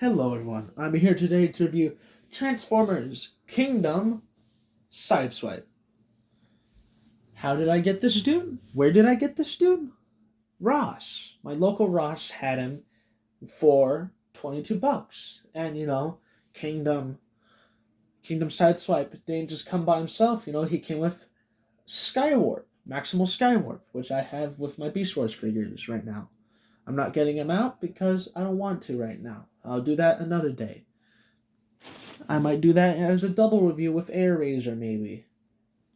Hello everyone, I'm here today to review Transformers Kingdom Sideswipe. How did I get this dude? Where did I get this dude? Ross. My local Ross had him for $22. And Kingdom Sideswipe didn't just come by himself, he came with Skywarp, Maximal Skywarp, which I have with my Beast Wars figures right now. I'm not getting him out because I don't want to right now. I'll do that another day. I might do that as a double review with Air Razor, maybe.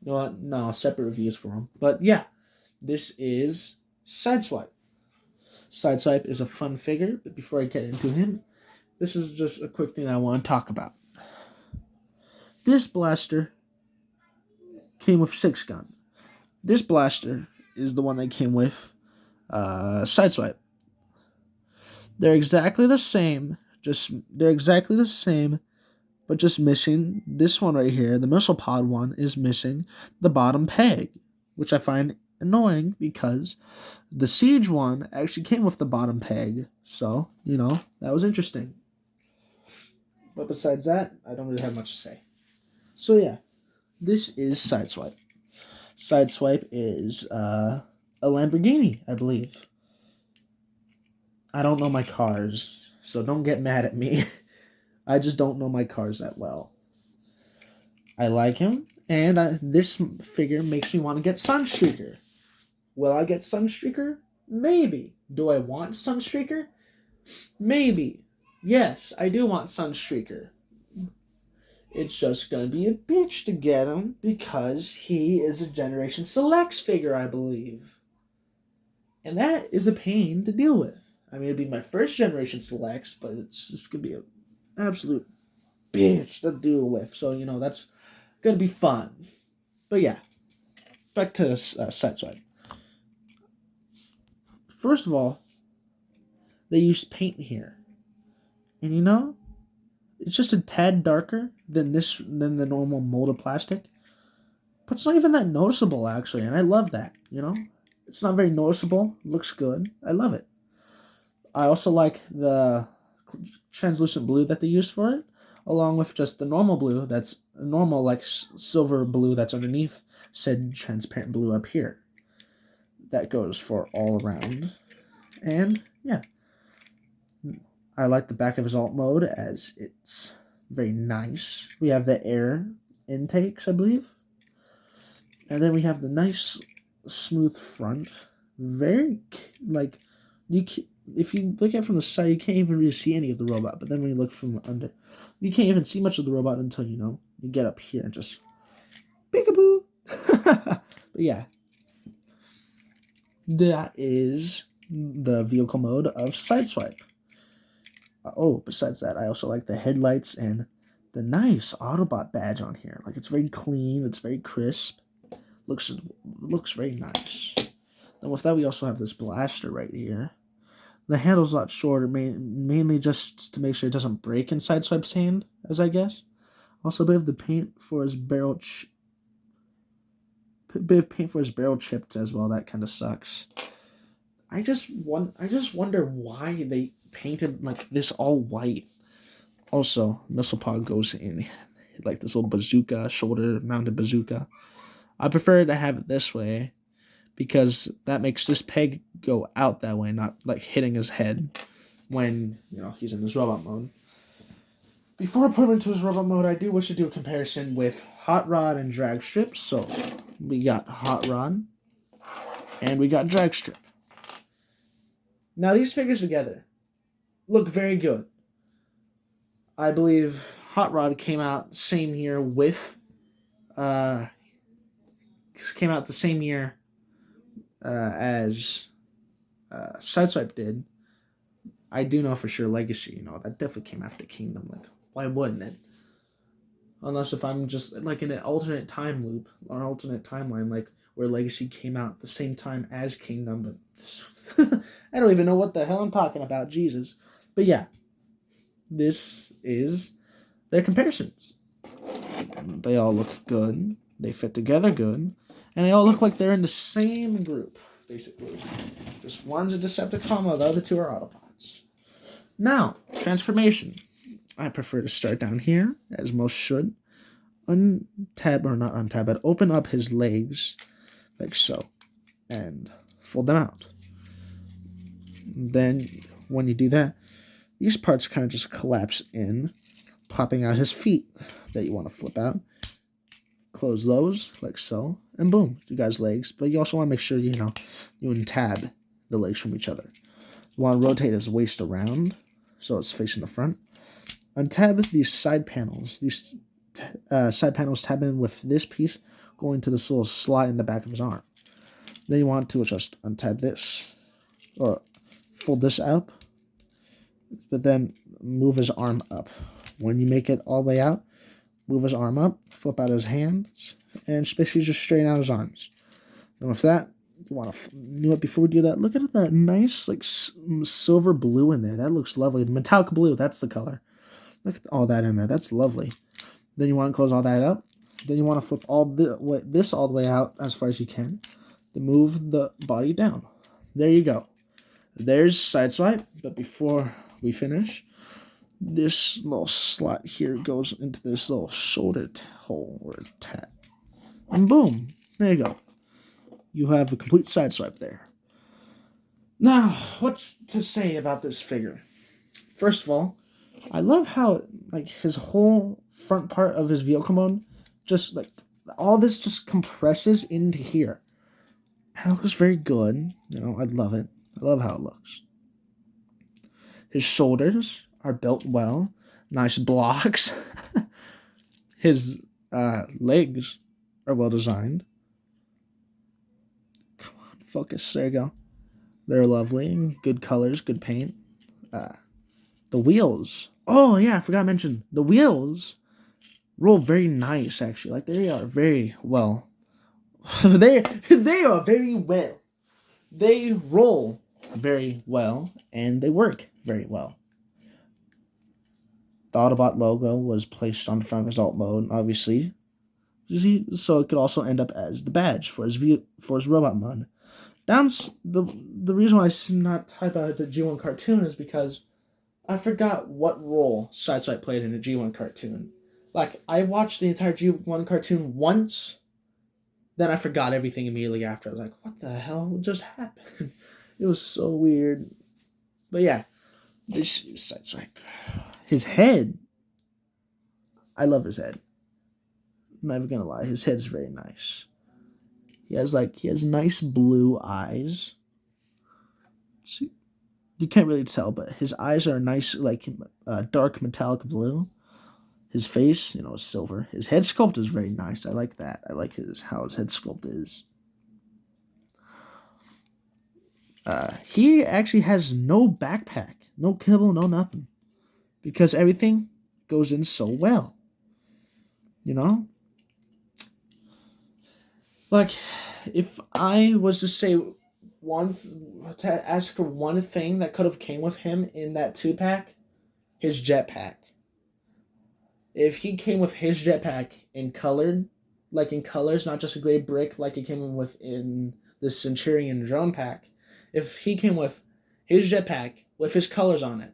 You know what? No, separate reviews for him. But yeah, this is Sideswipe. Sideswipe is a fun figure, but before I get into him, this is just a quick thing I want to talk about. This blaster came with 6-gun. This blaster is the one that came with Sideswipe. They're exactly the same, but just missing this one right here. The missile pod one is missing the bottom peg, which I find annoying because the Siege one actually came with the bottom peg. So, that was interesting. But besides that, I don't really have much to say. So yeah, this is Sideswipe. Sideswipe is a Lamborghini, I believe. I don't know my cars, so don't get mad at me. I just don't know my cars that well. I like him, and this figure makes me want to get Sunstreaker. Will I get Sunstreaker? Maybe. Do I want Sunstreaker? Maybe. Yes, I do want Sunstreaker. It's just going to be a bitch to get him because he is a Generation Selects figure, I believe. And that is a pain to deal with. I mean, it'd be my first Generation Selects, but it's just going to be an absolute bitch to deal with. So, that's going to be fun. But yeah, back to Sideswipe. First of all, they used paint here. And it's just a tad darker than the normal molded plastic. But it's not even that noticeable, actually, and I love that, It's not very noticeable. Looks good. I love it. I also like the translucent blue that they used for it, along with just the normal blue that's normal, like silver blue that's underneath said transparent blue up here. That goes for all around. And, yeah. I like the back of his alt mode as it's very nice. We have the air intakes, I believe. And then we have the nice smooth front. Very, if you look at it from the side, you can't even really see any of the robot. But then when you look from under, you can't even see much of the robot until, you get up here and just peekaboo. But yeah, that is the vehicle mode of Sideswipe. Besides that, I also like the headlights and the nice Autobot badge on here. Like, it's very clean. It's very crisp. Looks very nice. Then with that, we also have this blaster right here. The handle's a lot shorter, mainly just to make sure it doesn't break in Sideswipe's hand, as I guess. Also, a bit of the paint for his barrel chipped as well. That kind of sucks. I just wonder why they painted like this all white. Also, missile pod goes in like this little bazooka, shoulder mounted bazooka. I prefer to have it this way because that makes this peg go out that way, not like hitting his head when he's in his robot mode. Before I put him into his robot mode, I do wish to do a comparison with Hot Rod and Drag Strip. So we got Hot Rod and we got Drag Strip. Now these figures together look very good. I believe Hot Rod came out the same year as Sideswipe did. I do know for sure Legacy, that definitely came after Kingdom. Like, why wouldn't it? Unless if I'm just like in an alternate time loop or an alternate timeline, like where Legacy came out at the same time as Kingdom, but I don't even know what the hell I'm talking about, Jesus. But yeah, this is their comparisons. They all look good. They fit together good. And they all look like they're in the same group, basically. Just one's a Decepticon, while the other two are Autobots. Now, transformation. I prefer to start down here, as most should. Untab, or not untab, but open up his legs, like so, and fold them out. Then, when you do that, these parts kind of just collapse in, popping out his feet that you want to flip out. Close those, like so, and boom, you guys' legs. But you also want to make sure, you untab the legs from each other. You want to rotate his waist around, so it's facing the front. Untab these side panels. These side panels tab in with this piece going to this little slot in the back of his arm. Then you want to just untab this, or fold this up, but then move his arm up. When you make it all the way out, move his arm up, flip out his hands, and basically just straighten out his arms. And with that, you want to, before we do that, look at that nice, like, silver blue in there. That looks lovely. Metallic blue, that's the color. Look at all that in there. That's lovely. Then you want to close all that up. Then you want to flip this all the way out as far as you can to move the body down. There you go. There's Sideswipe. But before we finish, this little slot here goes into this little shoulder hole or tab. And boom, there you go. You have a complete Sideswipe there. Now, what to say about this figure? First of all, I love how, like, his whole front part of his vehicle mode, just, like, all this just compresses into here. And it looks very good. I love it. I love how it looks. His shoulders are built well. Nice blocks. His legs are well designed. Come on, focus. There you go. They're lovely. Good colors, good paint. The wheels. Oh, yeah, I forgot to mention. The wheels roll very nice, actually. Like, they are very well. they are very well. They roll very well, and they work very well. The Autobot logo was placed on the front of his alt mode, obviously, so it could also end up as the badge for his robot mode. The reason why I did not type out the G1 cartoon is because I forgot what role Sideswipe played in a G1 cartoon. Like, I watched the entire G1 cartoon once, then I forgot everything immediately after. I was like, what the hell just happened? It was so weird. But yeah, this is Sideswipe. His head, I love his head. I'm not even gonna lie, his head's very nice. He has nice blue eyes. See, you can't really tell, but his eyes are nice, dark metallic blue. His face, is silver. His head sculpt is very nice. I like that. I like how his head sculpt is. He actually has no backpack, no kibble, no nothing, because everything goes in so well. Like, if I was to say to ask for one thing that could have came with him in that 2-pack, his jetpack. If he came with his jetpack in colors, not just a gray brick like it came with in the Centurion drone pack, if he came with his jetpack with his colors on it,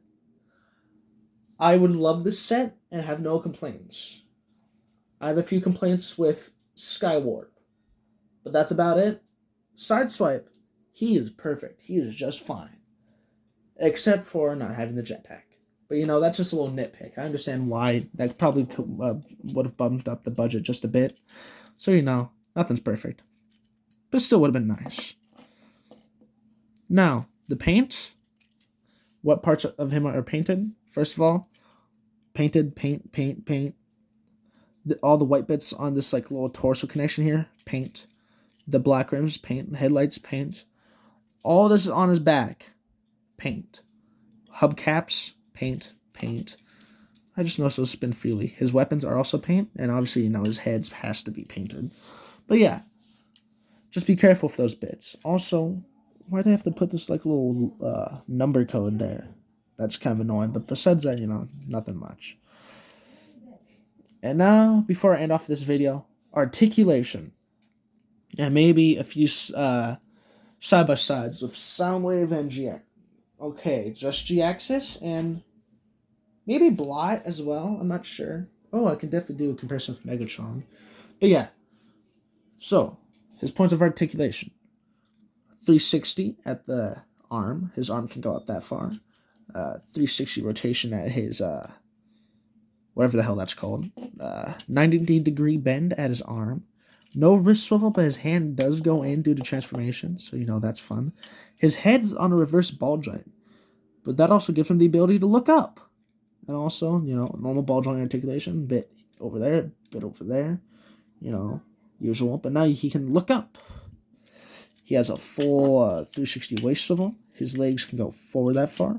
I would love this set and have no complaints. I have a few complaints with Skywarp, but that's about it. Sideswipe, he is perfect. He is just fine. Except for not having the jetpack. But, that's just a little nitpick. I understand why that probably would have bumped up the budget just a bit. So, nothing's perfect. But still would have been nice. Now, the paint. What parts of him are painted? First of all, paint. All the white bits on this, little torso connection here, paint. The black rims, paint. The headlights, paint. All this is on his back, paint. Hubcaps, paint. I just noticed those spin freely. His weapons are also paint, and obviously, his head has to be painted. But yeah, just be careful with those bits. Also, why do I have to put this little number code there? That's kind of annoying, but besides that, nothing much. And now, before I end off this video, articulation. And maybe a few side-by-sides with Soundwave and GX. Okay, just G-axis and maybe blot as well. I'm not sure. Oh, I can definitely do a comparison with Megatron. But yeah, so his points of articulation. 360 at the arm. His arm can go up that far. 360 rotation at his whatever the hell that's called. 90-degree bend at his arm. No wrist swivel, but his hand does go in due to transformation, so that's fun. His head's on a reverse ball joint, but that also gives him the ability to look up. And also, normal ball joint articulation, bit over there, bit over there, usual. But now he can look up. He has a full 360 waist swivel. His legs can go forward that far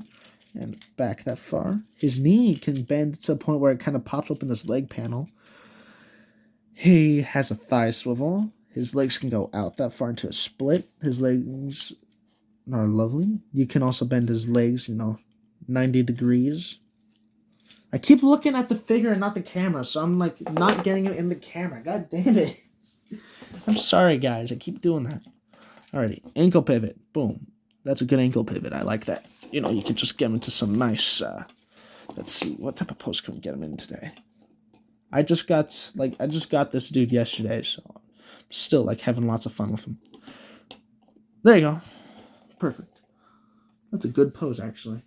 and back that far. His knee can bend to a point where it kind of pops up in this leg panel. He has a thigh swivel. His legs can go out that far into a split. His legs are lovely. You can also bend his legs, 90 degrees. I keep looking at the figure and not the camera, so I'm like not getting it in the camera. God damn it. I'm sorry, guys. I keep doing that. Alrighty, ankle pivot. Boom. That's a good ankle pivot. I like that. You can just get him into some nice, let's see, what type of pose can we get him in today? I just got this dude yesterday, so I'm still having lots of fun with him. There you go. Perfect. That's a good pose, actually.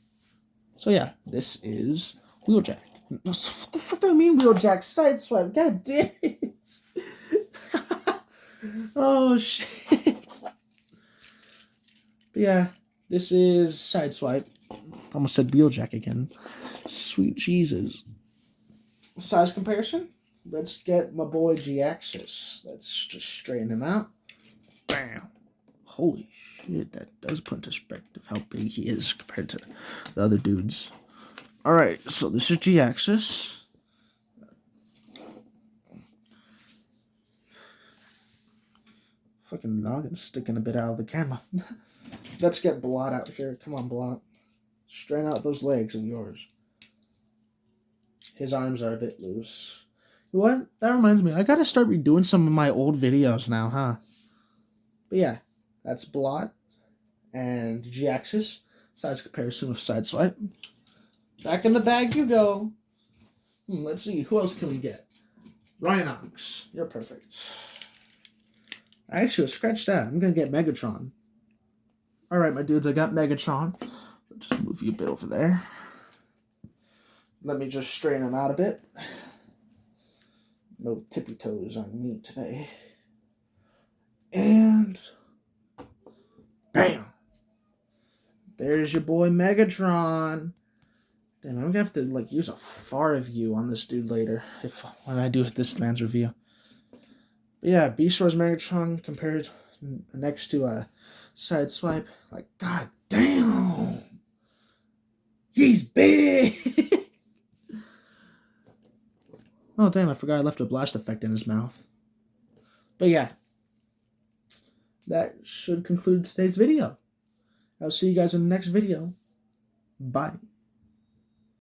So yeah, this is Wheeljack. What the fuck do I mean Wheeljack? Sideswipe. God damn it. Oh shit. But yeah, this is Sideswipe. Almost said Wheeljack again. Sweet Jesus. Size comparison. Let's get my boy G-axis. Let's just straighten him out. Bam. Holy shit, that does put into perspective how big he is compared to the other dudes. Alright, so this is G-axis. Fucking noggin sticking a bit out of the camera. Let's get Blot out here. Come on, Blot. Straighten out those legs of yours. His arms are a bit loose. What? That reminds me. I gotta start redoing some of my old videos now, huh? But yeah, that's Blot and G-axis. Size comparison with Sideswipe. Back in the bag you go. Let's see. Who else can we get? Rhinox. You're perfect. Actually, scratch that. I'm gonna get Megatron. Alright, my dudes, I got Megatron. Let's just move you a bit over there. Let me just straighten him out a bit. No tippy toes on me today. And bam! There's your boy Megatron. Damn, I'm gonna have to use a far view on this dude later when I do this man's review. But yeah, Beast Wars Megatron compared next to a Sideswipe. God damn! He's big! Oh, damn, I forgot I left a blast effect in his mouth. But yeah, that should conclude today's video. I'll see you guys in the next video. Bye.